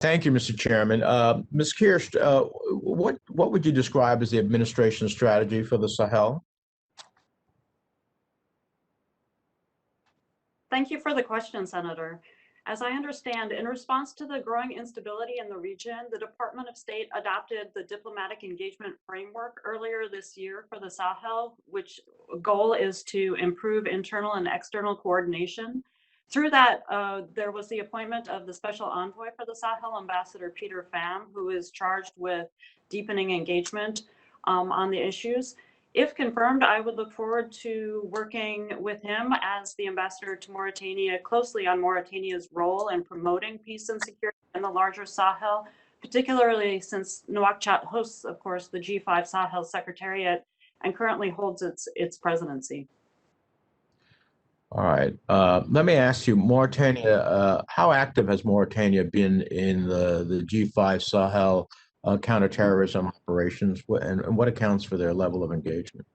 Thank you, Mr. Chairman. Ms. Kierscht, what would you describe as the administration's strategy for the Sahel? Thank you for the question, Senator. As I understand, in response to the growing instability in the region, the Department of State adopted the diplomatic engagement framework earlier this year for the Sahel, which goal is to improve internal and external coordination. Through that, there was the appointment of the special envoy for the Sahel, Ambassador Peter Pham, who is charged with deepening engagement on the issues. If confirmed, I would look forward to working with him as the ambassador to Mauritania closely on Mauritania's role in promoting peace and security in the larger Sahel, particularly since Nouakchott hosts, of course, the G5 Sahel Secretariat and currently holds its presidency. All right. Let me ask you, Mauritania, how active has Mauritania been in the G5 Sahel counterterrorism operations, and what accounts for their level of engagement?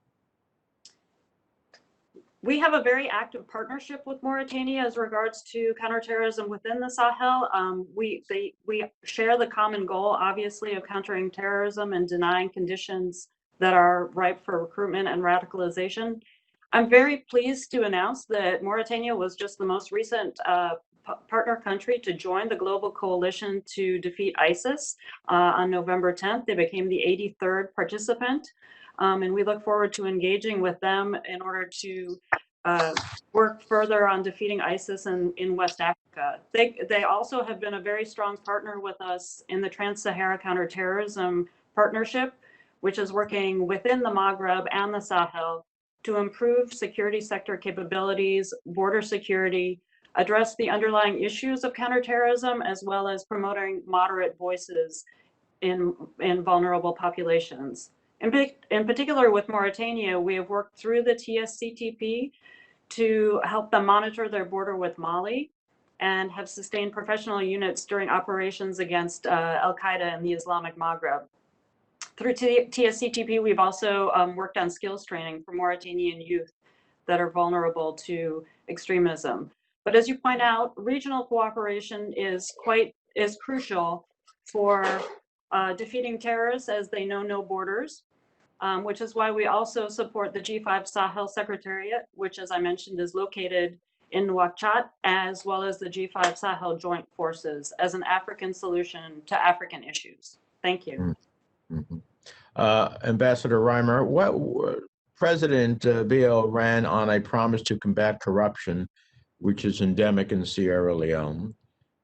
We have a very active partnership with Mauritania as regards to counterterrorism within the Sahel. We share the common goal, obviously, of countering terrorism and denying conditions that are ripe for recruitment and radicalization. I'm very pleased to announce that Mauritania was just the most recent partner country to join the global coalition to defeat ISIS on November 10th. They became the 83rd participant, and we look forward to engaging with them in order to work further on defeating ISIS in West Africa. They also have been a very strong partner with us in the Trans-Sahara Counterterrorism Partnership, which is working within the Maghreb and the Sahel to improve security sector capabilities, border security, address the underlying issues of counterterrorism, as well as promoting moderate voices in vulnerable populations. In particular, with Mauritania, we have worked through the TSCTP to help them monitor their border with Mali and have sustained professional units during operations against Al-Qaeda in the Islamic Maghreb. Through TSCTP, we've also worked on skills training for Mauritanian youth that are vulnerable to extremism. But as you point out, regional cooperation is crucial for defeating terrorists, as they know no borders, which is why we also support the G5 Sahel Secretariat, which, as I mentioned, is located in Nouakchott, as well as the G5 Sahel Joint Forces as an African solution to African issues. Thank you. Mm-hmm. Ambassador Reimer, President Biya ran on a promise to combat corruption, which is endemic in Sierra Leone.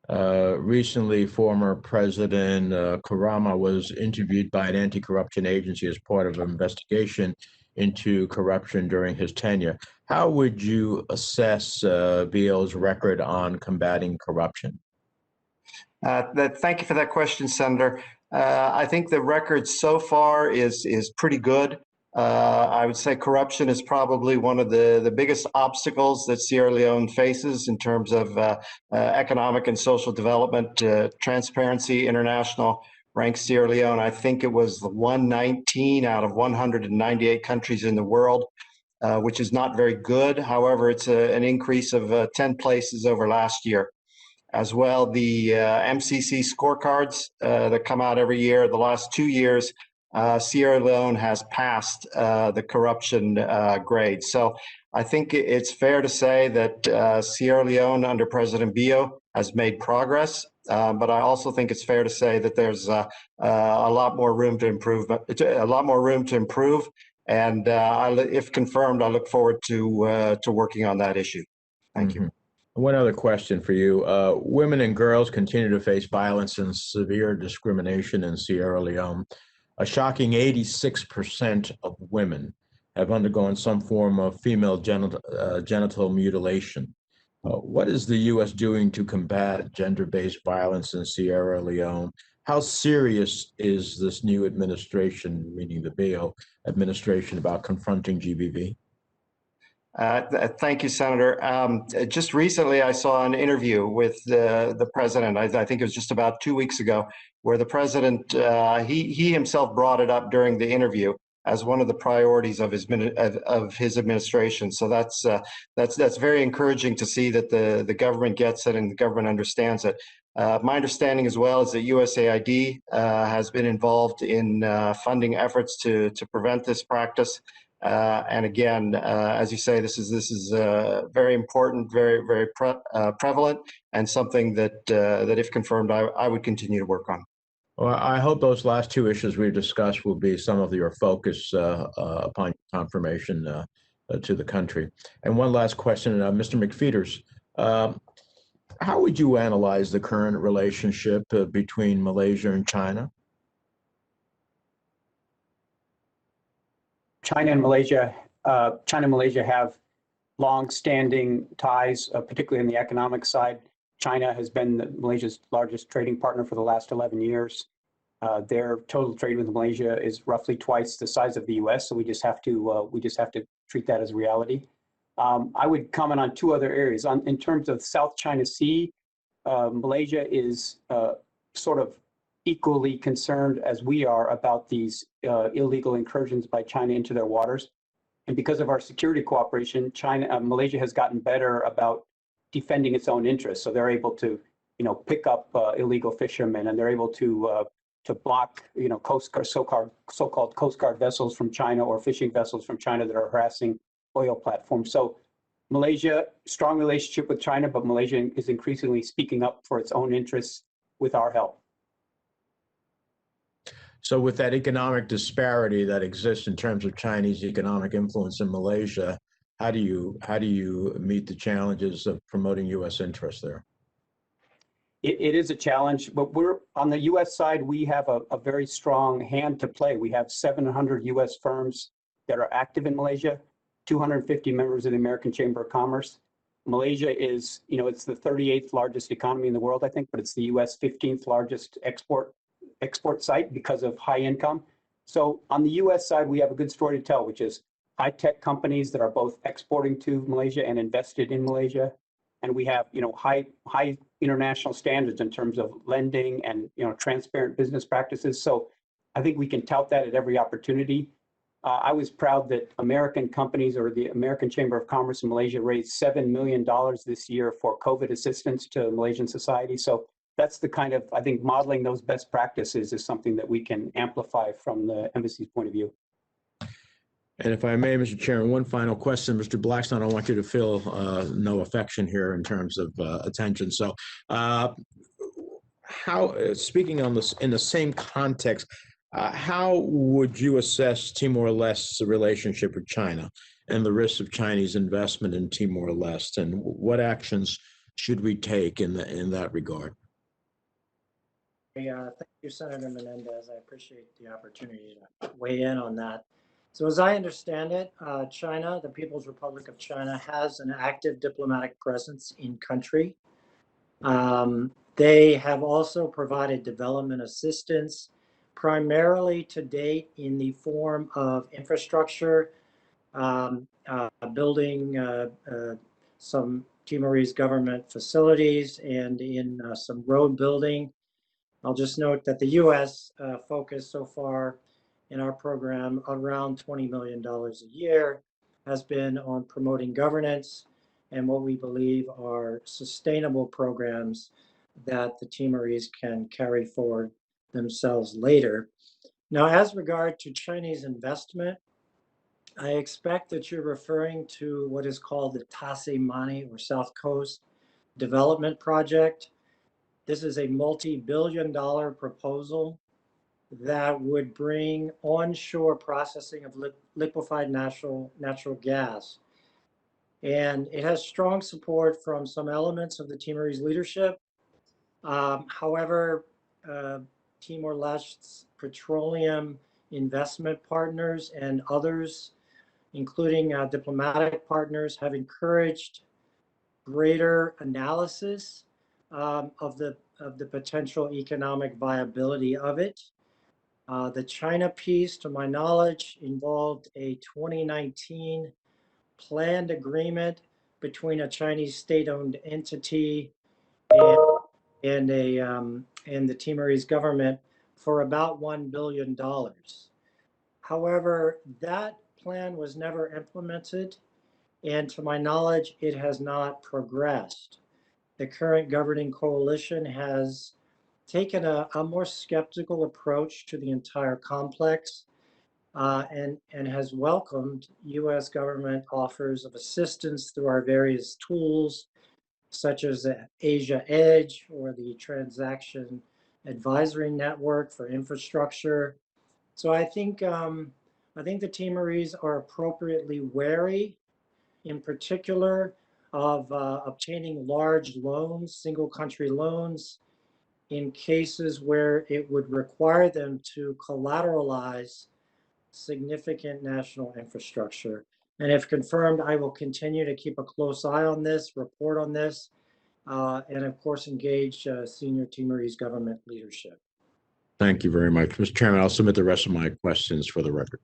Recently, former President Karama was interviewed by an anti-corruption agency as part of an investigation into corruption during his tenure. How would you assess Biya's record on combating corruption? Thank you for that question, Senator. I think the record so far is pretty good. I would say corruption is probably one of the biggest obstacles that Sierra Leone faces in terms of economic and social development. Transparency International ranks Sierra Leone, I think it was 119 out of 198 countries in the world, which is not very good. However, it's an increase of 10 places over last year. As well, the MCC scorecards that come out every year, the last 2 years, Sierra Leone has passed the corruption grade. So I think it's fair to say that Sierra Leone under President Biya has made progress, but I also think it's fair to say that there's a lot more room to improve. And if confirmed, I look forward to working on that issue. Thank you. One other question for you. Women and girls continue to face violence and severe discrimination in Sierra Leone. A shocking 86% of women have undergone some form of female genital mutilation. What is the U.S. doing to combat gender-based violence in Sierra Leone? How serious is this new administration, meaning the Biya administration, about confronting GBV? Thank you, Senator. Just recently, I saw an interview with the president. I think it was just about 2 weeks ago, where the president he himself brought it up during the interview as one of the priorities of his administration. So that's very encouraging to see that the government gets it and the government understands it. My understanding as well is that USAID has been involved in funding efforts to prevent this practice. And again, as you say, this is very important, very prevalent, and something that that if confirmed, I would continue to work on. Well, I hope those last two issues we've discussed will be some of your focus upon confirmation to the country. And one last question, Mr. McFeeters. How would you analyze the current relationship between Malaysia and China? China and Malaysia have long-standing ties, particularly on the economic side. China has been Malaysia's largest trading partner for the last 11 years. Their total trade with Malaysia is roughly twice the size of the U.S., so we just have to treat that as a reality. I would comment on two other areas. In terms of South China Sea, Malaysia is sort of equally concerned as we are about these illegal incursions by China into their waters. And because of our security cooperation, Malaysia has gotten better about defending its own interests. So they're able to, pick up illegal fishermen, and they're able to block, so-called Coast Guard vessels from China or fishing vessels from China that are harassing oil platforms. So Malaysia, strong relationship with China, but Malaysia is increasingly speaking up for its own interests with our help. So with that economic disparity that exists in terms of Chinese economic influence in Malaysia, how do you meet the challenges of promoting U.S. interests there? It is a challenge, but we're on the U.S. side. We have a very strong hand to play. We have 700 U.S. firms that are active in Malaysia, 250 members of the American Chamber of Commerce. Malaysia is, it's the 38th largest economy in the world, I think, but it's the U.S. 15th largest export site because of high income. So on the U.S. side, we have a good story to tell, which is high-tech companies that are both exporting to Malaysia and invested in Malaysia. And we have, high international standards in terms of lending and, transparent business practices. So I think we can tout that at every opportunity. I was proud that American companies or the American Chamber of Commerce in Malaysia raised $7 million this year for COVID assistance to Malaysian society. So that's the kind of, I think, modeling those best practices is something that we can amplify from the embassy's point of view. And if I may, Mr. Chairman, one final question. Mr. Blackstone, I want you to feel no affection here in terms of attention. So speaking on this in the same context, how would you assess Timor-Leste's relationship with China and the risks of Chinese investment in Timor-Leste, and what actions should we take in that regard? Thank you, Senator Menendez. I appreciate the opportunity to weigh in on that. So as I understand it, China, the People's Republic of China, has an active diplomatic presence in country. They have also provided development assistance, primarily to date in the form of infrastructure, building some Timorese government facilities, and in some road building. I'll just note that the U.S. focused so far in our program around $20 million a year has been on promoting governance and what we believe are sustainable programs that the Timorese can carry forward themselves later. Now, as regard to Chinese investment, I expect that you're referring to what is called the Tassie Mani or South Coast Development Project. This is a multi-billion-dollar proposal that would bring onshore processing of liquefied natural gas. And it has strong support from some elements of the Timorese leadership. However, Timor-Leste's petroleum investment partners and others, including diplomatic partners, have encouraged greater analysis of the potential economic viability of it. The China piece, to my knowledge, involved a 2019 planned agreement between a Chinese state-owned entity and the Timorese government for about $1 billion. However, that plan was never implemented, and to my knowledge, it has not progressed. the current governing coalition has taken a more skeptical approach to the entire complex and has welcomed U.S. government offers of assistance through our various tools, such as the Asia Edge or the Transaction Advisory Network for infrastructure. So I think the Timorese are appropriately wary, in particular, of obtaining large loans, single country loans, in cases where it would require them to collateralize significant national infrastructure. And if confirmed, I will continue to keep a close eye on this, report on this, and of course, engage senior Timorese government leadership. Thank you very much. Mr. Chairman, I'll submit the rest of my questions for the record.